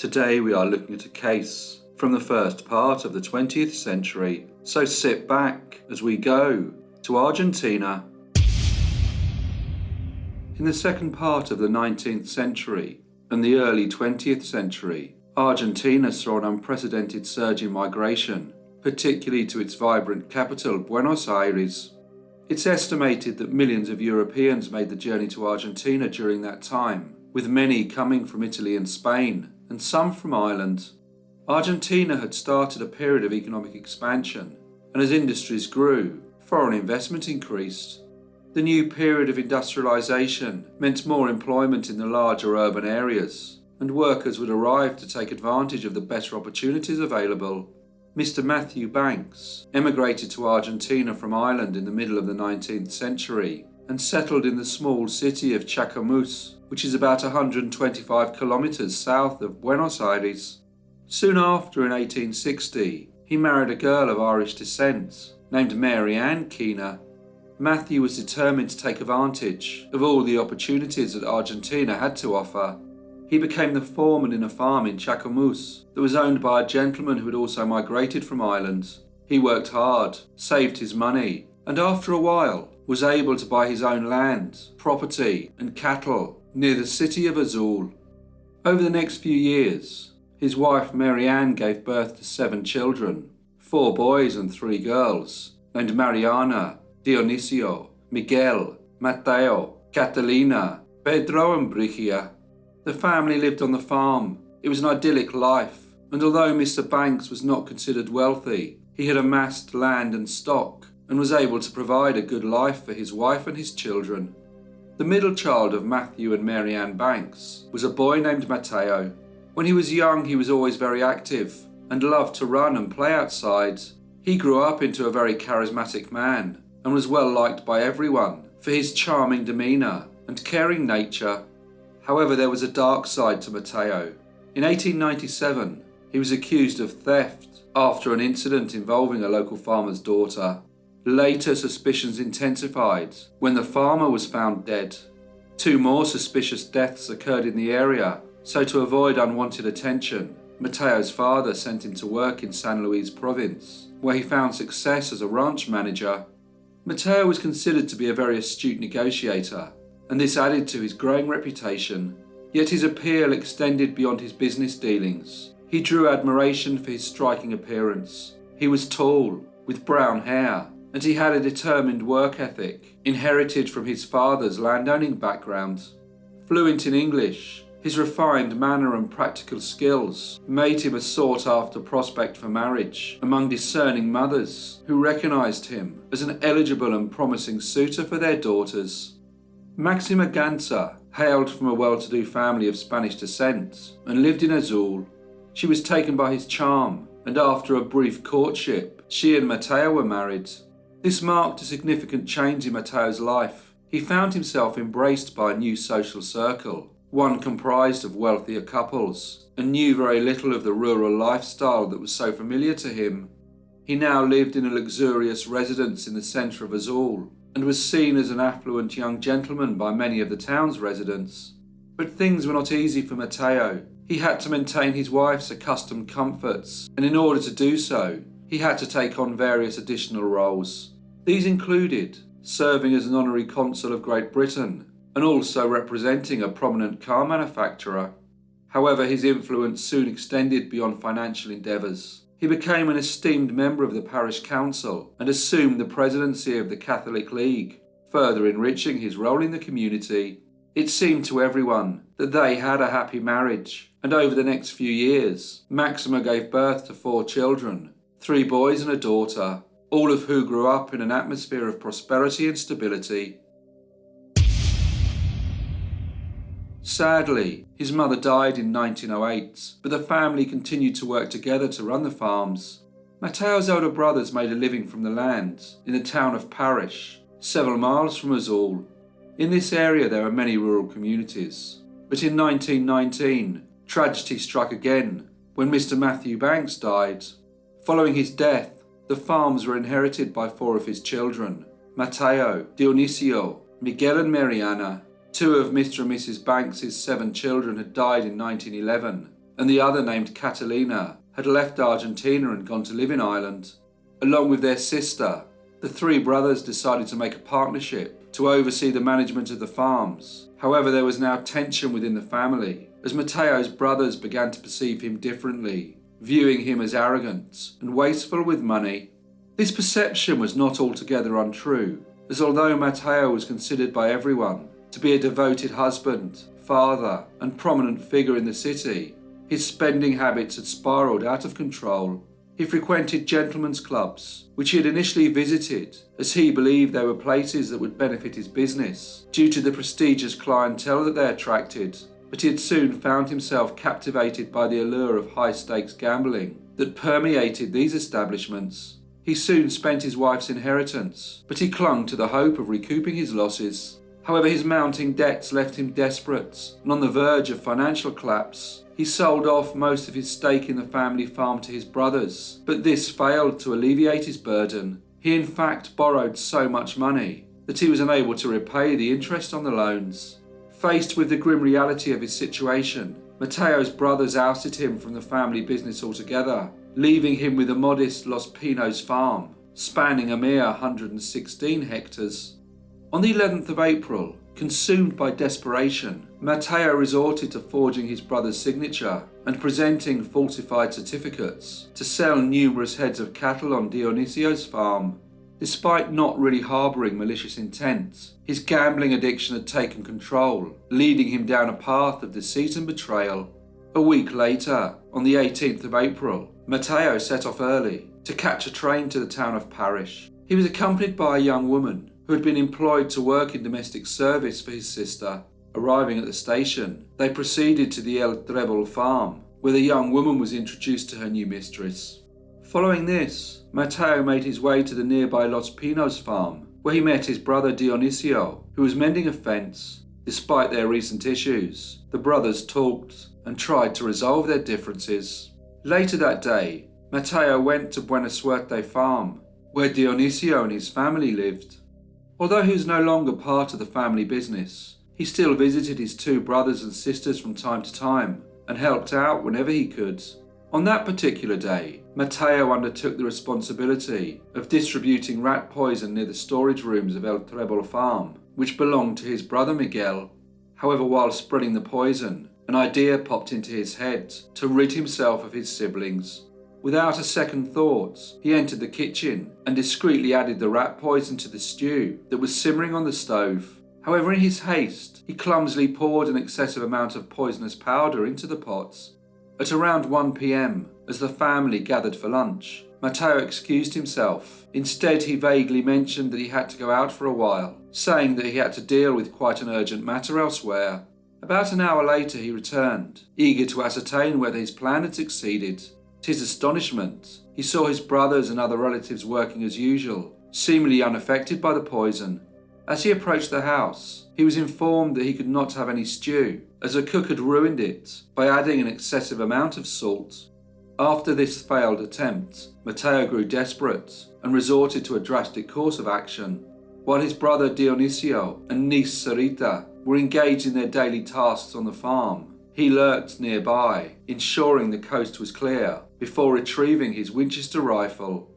Today we are looking at a case from the first part of the 20th century, so sit back as we go to Argentina. In the second part of the 19th century and the early 20th century, Argentina saw an unprecedented surge in migration, particularly to its vibrant capital, Buenos Aires. It's estimated that millions of Europeans made the journey to Argentina during that time, with many coming from Italy and Spain, and some from Ireland. Argentina had started a period of economic expansion, and as industries grew, foreign investment increased. The new period of industrialization meant more employment in the larger urban areas, and workers would arrive to take advantage of the better opportunities available. Mr. Mateo Banks emigrated to Argentina from Ireland in the middle of the 19th century and settled in the small city of Chascomús, which is about 125 kilometers south of Buenos Aires. Soon after, in 1860, he married a girl of Irish descent named Mary Ann Keener. Matthew was determined to take advantage of all the opportunities that Argentina had to offer. He became the foreman in a farm in Chascomús that was owned by a gentleman who had also migrated from Ireland. He worked hard, saved his money, and after a while was able to buy his own land, property and cattle near the city of Azul. Over the next few years, his wife Mary Ann gave birth to 7 children, 4 boys and 3 girls, named Mariana, Dionisio, Miguel, Mateo, Catalina, Pedro and Brigia. The family lived on the farm. It was an idyllic life, and although Mr. Banks was not considered wealthy, he had amassed land and stock and was able to provide a good life for his wife and his children. The middle child of Matthew and Mary Ann Banks was a boy named Mateo. When he was young, he was always very active and loved to run and play outside. He grew up into a very charismatic man and was well liked by everyone for his charming demeanour and caring nature. However, there was a dark side to Mateo. In 1897, he was accused of theft after an incident involving a local farmer's daughter. Later, suspicions intensified when the farmer was found dead. 2 more suspicious deaths occurred in the area, so to avoid unwanted attention, Mateo's father sent him to work in San Luis province, where he found success as a ranch manager. Mateo was considered to be a very astute negotiator, and this added to his growing reputation. Yet his appeal extended beyond his business dealings. He drew admiration for his striking appearance. He was tall, with brown hair, and he had a determined work ethic, inherited from his father's landowning background. Fluent in English, his refined manner and practical skills made him a sought-after prospect for marriage among discerning mothers who recognized him as an eligible and promising suitor for their daughters. Maxima Ganza hailed from a well-to-do family of Spanish descent and lived in Azul. She was taken by his charm, and after a brief courtship, she and Mateo were married. This marked a significant change in Mateo's life. He found himself embraced by a new social circle, one comprised of wealthier couples, and knew very little of the rural lifestyle that was so familiar to him. He now lived in a luxurious residence in the centre of Azul, and was seen as an affluent young gentleman by many of the town's residents. But things were not easy for Mateo. He had to maintain his wife's accustomed comforts, and in order to do so, he had to take on various additional roles. These included serving as an honorary consul of Great Britain and also representing a prominent car manufacturer. However, his influence soon extended beyond financial endeavours. He became an esteemed member of the parish council and assumed the presidency of the Catholic League, further enriching his role in the community. It seemed to everyone that they had a happy marriage, and over the next few years, Maxima gave birth to 4 children, 3 boys and a daughter, all of who grew up in an atmosphere of prosperity and stability. Sadly, his mother died in 1908, but the family continued to work together to run the farms. Mateo's elder brothers made a living from the land in the town of Parish, several miles from Azul. In this area there are many rural communities, but in 1919, tragedy struck again when Mr. Mateo Banks died. Following his death, the farms were inherited by 4 of his children, Mateo, Dionisio, Miguel and Mariana. 2 of Mr. and Mrs. Banks' 7 children had died in 1911, and the other, named Catalina, had left Argentina and gone to live in Ireland. Along with their sister, the three brothers decided to make a partnership to oversee the management of the farms. However, there was now tension within the family, as Mateo's brothers began to perceive him differently, viewing him as arrogant and wasteful with money. This perception was not altogether untrue, as although Mateo was considered by everyone to be a devoted husband, father, and prominent figure in the city, his spending habits had spiraled out of control. He frequented gentlemen's clubs, which he had initially visited as he believed they were places that would benefit his business due to the prestigious clientele that they attracted, but he had soon found himself captivated by the allure of high-stakes gambling that permeated these establishments. He soon spent his wife's inheritance, but he clung to the hope of recouping his losses. However, his mounting debts left him desperate and on the verge of financial collapse. He sold off most of his stake in the family farm to his brothers, but this failed to alleviate his burden. He in fact borrowed so much money that he was unable to repay the interest on the loans. Faced with the grim reality of his situation, Mateo's brothers ousted him from the family business altogether, leaving him with a modest Los Pinos farm, spanning a mere 116 hectares. On the 11th of April, consumed by desperation, Mateo resorted to forging his brother's signature and presenting falsified certificates to sell numerous heads of cattle on Dionisio's farm. Despite not really harbouring malicious intent, his gambling addiction had taken control, leading him down a path of deceit and betrayal. A week later, on the 18th of April, Mateo set off early to catch a train to the town of Parish. He was accompanied by a young woman who had been employed to work in domestic service for his sister. Arriving at the station, they proceeded to the El Trebol farm, where the young woman was introduced to her new mistress. Following this, Mateo made his way to the nearby Los Pinos farm, where he met his brother Dionisio, who was mending a fence. Despite their recent issues, the brothers talked and tried to resolve their differences. Later that day, Mateo went to Buena Suerte farm, where Dionisio and his family lived. Although he was no longer part of the family business, he still visited his two brothers and sisters from time to time and helped out whenever he could. On that particular day, Mateo undertook the responsibility of distributing rat poison near the storage rooms of El Trebol farm, which belonged to his brother Miguel. However, while spreading the poison, an idea popped into his head to rid himself of his siblings. Without a second thought, he entered the kitchen and discreetly added the rat poison to the stew that was simmering on the stove. However, in his haste, he clumsily poured an excessive amount of poisonous powder into the pots. At around 1 p.m, as the family gathered for lunch, Mateo excused himself. Instead, he vaguely mentioned that he had to go out for a while, saying that he had to deal with quite an urgent matter elsewhere. About an hour later, he returned, eager to ascertain whether his plan had succeeded. To his astonishment, he saw his brothers and other relatives working as usual, seemingly unaffected by the poison. As he approached the house, he was informed that he could not have any stew, as the cook had ruined it by adding an excessive amount of salt. After this failed attempt, Mateo grew desperate and resorted to a drastic course of action. While his brother Dionisio and niece Sarita were engaged in their daily tasks on the farm, he lurked nearby, ensuring the coast was clear, before retrieving his Winchester rifle.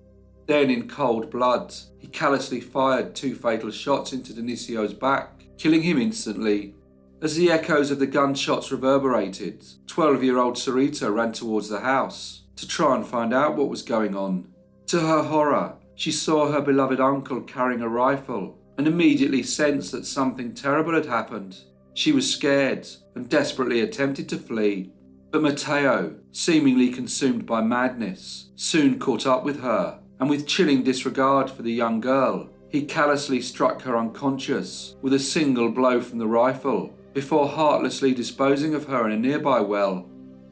Then, in cold blood, he callously fired 2 fatal shots into Dionisio's back, killing him instantly. As the echoes of the gunshots reverberated, 12-year-old Sarita ran towards the house to try and find out what was going on. To her horror, she saw her beloved uncle carrying a rifle and immediately sensed that something terrible had happened. She was scared and desperately attempted to flee, but Mateo, seemingly consumed by madness, soon caught up with her, and with chilling disregard for the young girl, he callously struck her unconscious with a single blow from the rifle, before heartlessly disposing of her in a nearby well.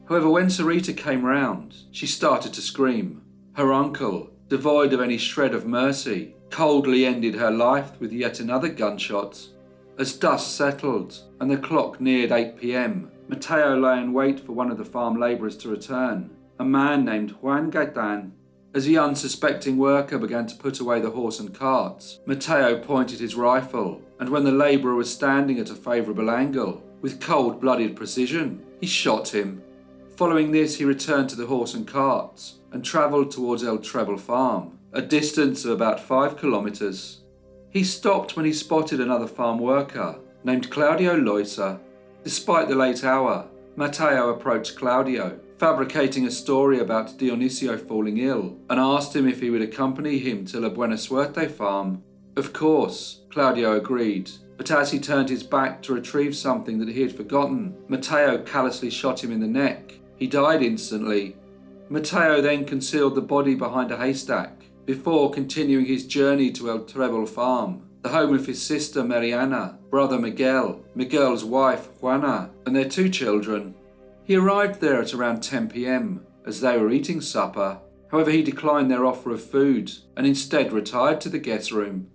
However, when Sarita came round, she started to scream. Her uncle, devoid of any shred of mercy, coldly ended her life with yet another gunshot. As dusk settled and the clock neared 8 p.m, Mateo lay in wait for one of the farm labourers to return, a man named Juan Gaetan. As the unsuspecting worker began to put away the horse and cart, Mateo pointed his rifle, and when the labourer was standing at a favourable angle, with cold-blooded precision, he shot him. Following this, he returned to the horse and carts and travelled towards El Trebel farm, a distance of about 5 kilometres. He stopped when he spotted another farm worker named Claudio Loisa. Despite the late hour, Mateo approached Claudio, fabricating a story about Dionisio falling ill, and asked him if he would accompany him to La Buena Suerte farm. Of course, Claudio agreed, but as he turned his back to retrieve something that he had forgotten, Mateo callously shot him in the neck. He died instantly. Mateo then concealed the body behind a haystack, before continuing his journey to El Trebel farm, the home of his sister Mariana, brother Miguel, Miguel's wife Juana, and their 2 children. He arrived there at around 10 p.m. as they were eating supper. However, he declined their offer of food and instead retired to the guest room.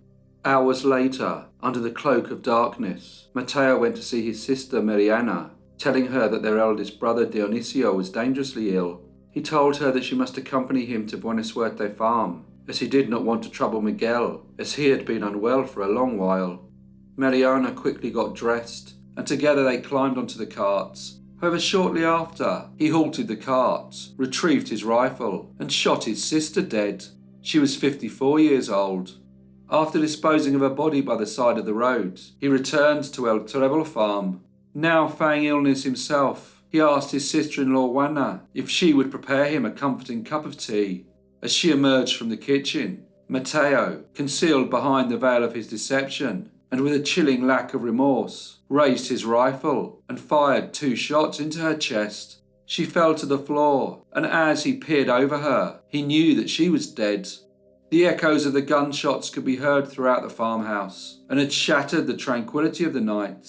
Hours later, under the cloak of darkness, Mateo went to see his sister Mariana, telling her that their eldest brother Dionisio was dangerously ill. He told her that she must accompany him to Buena Suerte farm, as he did not want to trouble Miguel, as he had been unwell for a long while. Mariana quickly got dressed, and together they climbed onto the carts. However, shortly after, he halted the carts, retrieved his rifle, and shot his sister dead. She was 54 years old. After disposing of her body by the side of the road, he returned to El Trebel farm. Now feigning illness himself, he asked his sister-in-law Juana if she would prepare him a comforting cup of tea. As she emerged from the kitchen, Mateo, concealed behind the veil of his deception, and with a chilling lack of remorse, raised his rifle and fired 2 shots into her chest. She fell to the floor, and as he peered over her, he knew that she was dead. The echoes of the gunshots could be heard throughout the farmhouse, and had shattered the tranquility of the night.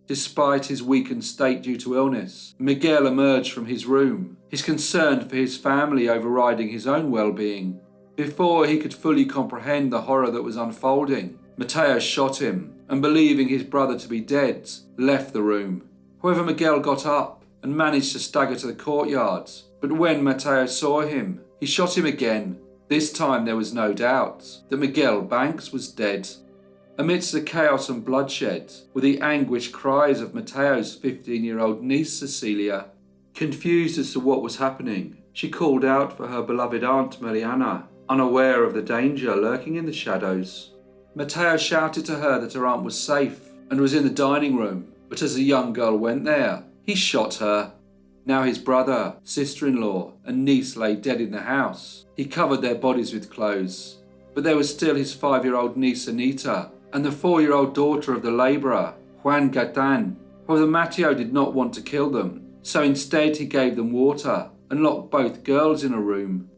Despite his weakened state due to illness, Miguel emerged from his room, his concern for his family overriding his own well-being. Before he could fully comprehend the horror that was unfolding, Mateo shot him, and believing his brother to be dead, left the room. However, Miguel got up and managed to stagger to the courtyard, but when Mateo saw him, he shot him again. This time there was no doubt that Miguel Banks was dead. Amidst the chaos and bloodshed were the anguished cries of Mateo's 15-year-old niece Cecilia. Confused as to what was happening, she called out for her beloved aunt Mariana, unaware of the danger lurking in the shadows. Mateo shouted to her that her aunt was safe and was in the dining room, but as the young girl went there, he shot her. Now his brother, sister-in-law, and niece lay dead in the house. He covered their bodies with clothes, but there was still his 5-year-old niece Anita and the 4-year-old daughter of the labourer, Juan Gatan. However, Mateo did not want to kill them, so instead he gave them water and locked both girls in a room.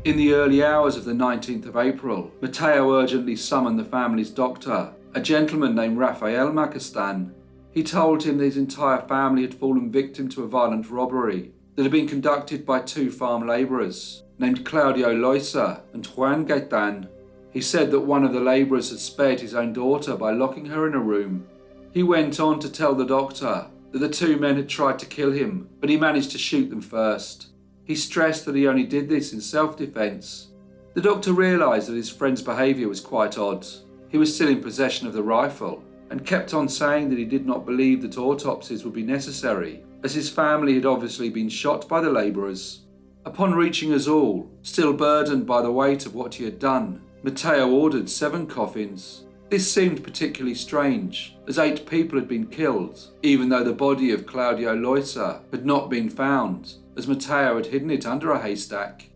In the early hours of the 19th of April, Mateo urgently summoned the family's doctor, a gentleman named Rafael Macastan. He told him that his entire family had fallen victim to a violent robbery that had been conducted by 2 farm labourers named Claudio Loisa and Juan Gaitan. He said that one of the labourers had spared his own daughter by locking her in a room. He went on to tell the doctor that the 2 men had tried to kill him, but he managed to shoot them first. He stressed that he only did this in self-defence. The doctor realised that his friend's behaviour was quite odd. He was still in possession of the rifle, and kept on saying that he did not believe that autopsies would be necessary, as his family had obviously been shot by the labourers. Upon reaching us all, still burdened by the weight of what he had done, Mateo ordered 7 coffins. This seemed particularly strange, as 8 people had been killed, even though the body of Claudio Loisa had not been found, as Mateo had hidden it under a haystack.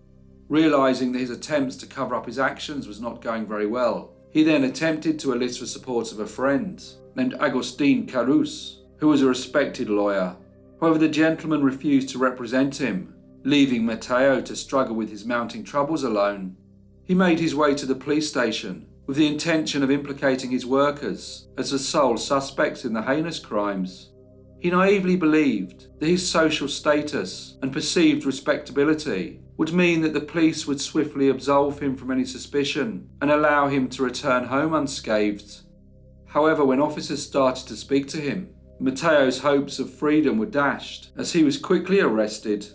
Realising that his attempts to cover up his actions was not going very well, he then attempted to enlist the support of a friend named Agustin Carus, who was a respected lawyer. However, the gentleman refused to represent him, leaving Mateo to struggle with his mounting troubles alone. He made his way to the police station with the intention of implicating his workers as the sole suspects in the heinous crimes. He naively believed that his social status and perceived respectability would mean that the police would swiftly absolve him from any suspicion and allow him to return home unscathed. However, when officers started to speak to him, Mateo's hopes of freedom were dashed as he was quickly arrested.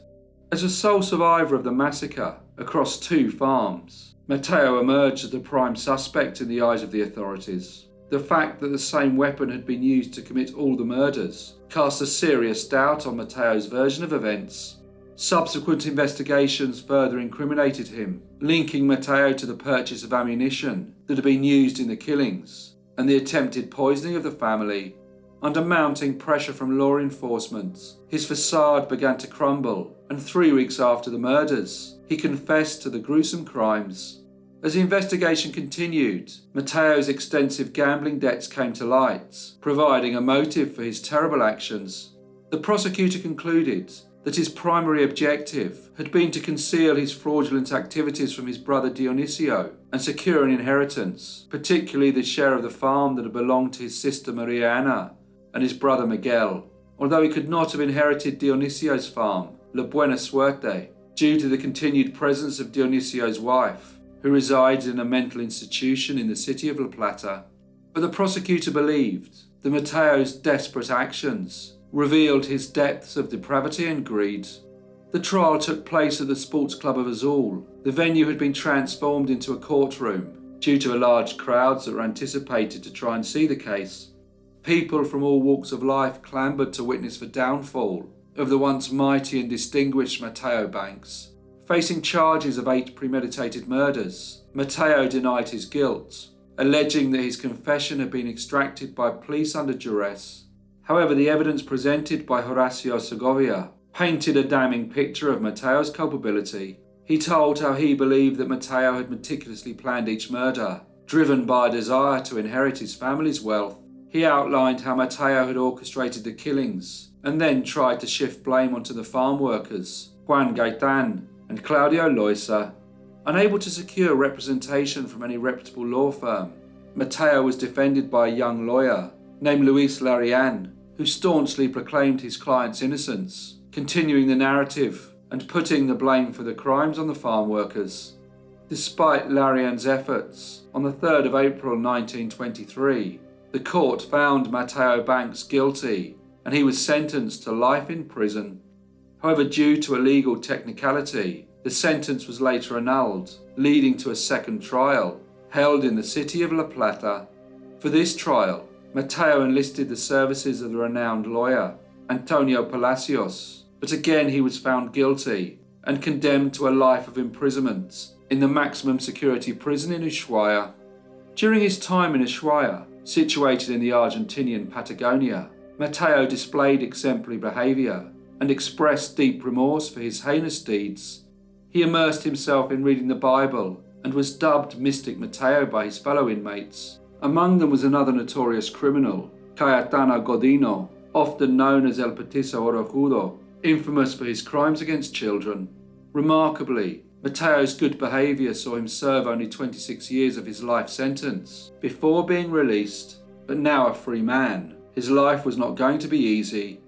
As the sole survivor of the massacre across 2 farms, Mateo emerged as the prime suspect in the eyes of the authorities. The The fact that the same weapon had been used to commit all the murders cast a serious doubt on Mateo's version of events. Subsequent investigations further incriminated him, linking Mateo to the purchase of ammunition that had been used in the killings and the attempted poisoning of the family. Under mounting pressure from law enforcement, his facade began to crumble, and 3 weeks after the murders, he confessed to the gruesome crimes. As the investigation continued, Mateo's extensive gambling debts came to light, providing a motive for his terrible actions. The prosecutor concluded that his primary objective had been to conceal his fraudulent activities from his brother Dionisio and secure an inheritance, particularly the share of the farm that had belonged to his sister Maria Ana and his brother Miguel, although he could not have inherited Dionisio's farm, La Buena Suerte, due to the continued presence of Dionisio's wife, who resides in a mental institution in the city of La Plata. But the prosecutor believed that Mateo's desperate actions revealed his depths of depravity and greed. The trial took place at the Sports Club of Azul. The venue had been transformed into a courtroom due to large crowds that were anticipated to try and see the case. People from all walks of life clamoured to witness the downfall of the once mighty and distinguished Mateo Banks. Facing charges of 8 premeditated murders, Mateo denied his guilt, alleging that his confession had been extracted by police under duress. However, the evidence presented by Horacio Segovia painted a damning picture of Mateo's culpability. He told how he believed that Mateo had meticulously planned each murder, driven by a desire to inherit his family's wealth. He outlined how Mateo had orchestrated the killings and then tried to shift blame onto the farm workers, Juan Gaitan and Claudio Loisa. Unable to secure representation from any reputable law firm, Mateo was defended by a young lawyer named Luis Larian, who staunchly proclaimed his client's innocence, continuing the narrative and putting the blame for the crimes on the farm workers. Despite Larian's efforts, on the 3rd of April 1923, the court found Mateo Banks guilty and he was sentenced to life in prison. However, due to a legal technicality, the sentence was later annulled, leading to a second trial, held in the city of La Plata. For this trial, Mateo enlisted the services of the renowned lawyer, Antonio Palacios, but again he was found guilty and condemned to a life of imprisonment in the maximum security prison in Ushuaia. During his time in Ushuaia, situated in the Argentinian Patagonia, Mateo displayed exemplary behaviour and expressed deep remorse for his heinous deeds. He immersed himself in reading the Bible and was dubbed Mystic Mateo by his fellow inmates. Among them was another notorious criminal, Cayetano Godino, often known as El Petiso Orejudo, infamous for his crimes against children. Remarkably, Mateo's good behaviour saw him serve only 26 years of his life sentence before being released, but now a free man. His life was not going to be easy.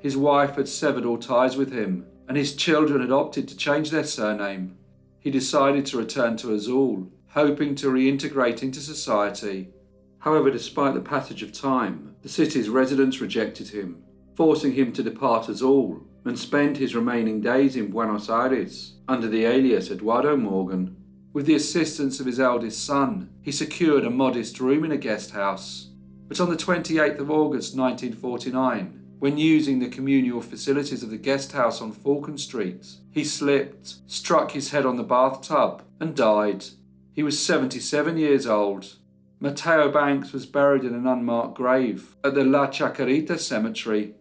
His wife had severed all ties with him, and his children had opted to change their surname. He decided to return to Azul, hoping to reintegrate into society. However, despite the passage of time, the city's residents rejected him, forcing him to depart Azul and spend his remaining days in Buenos Aires under the alias Eduardo Morgan. With the assistance of his eldest son, he secured a modest room in a guest house. But on the 28th of August 1949, when using the communal facilities of the guest house on Falcon Street, he slipped, struck his head on the bathtub, and died. He was 77 years old. Mateo Banks was buried in an unmarked grave at the La Chacarita Cemetery.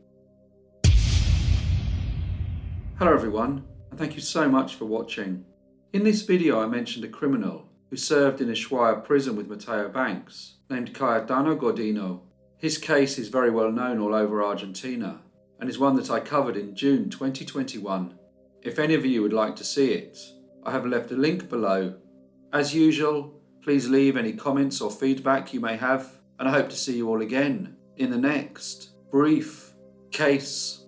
Hello everyone, and thank you so much for watching. In this video I mentioned a criminal who served in a Ushuaia prison with Mateo Banks, named Cayetano Godino. His case is very well known all over Argentina, and is one that I covered in June 2021. If any of you would like to see it, I have left a link below. As usual, please leave any comments or feedback you may have, and I hope to see you all again in the next brief case.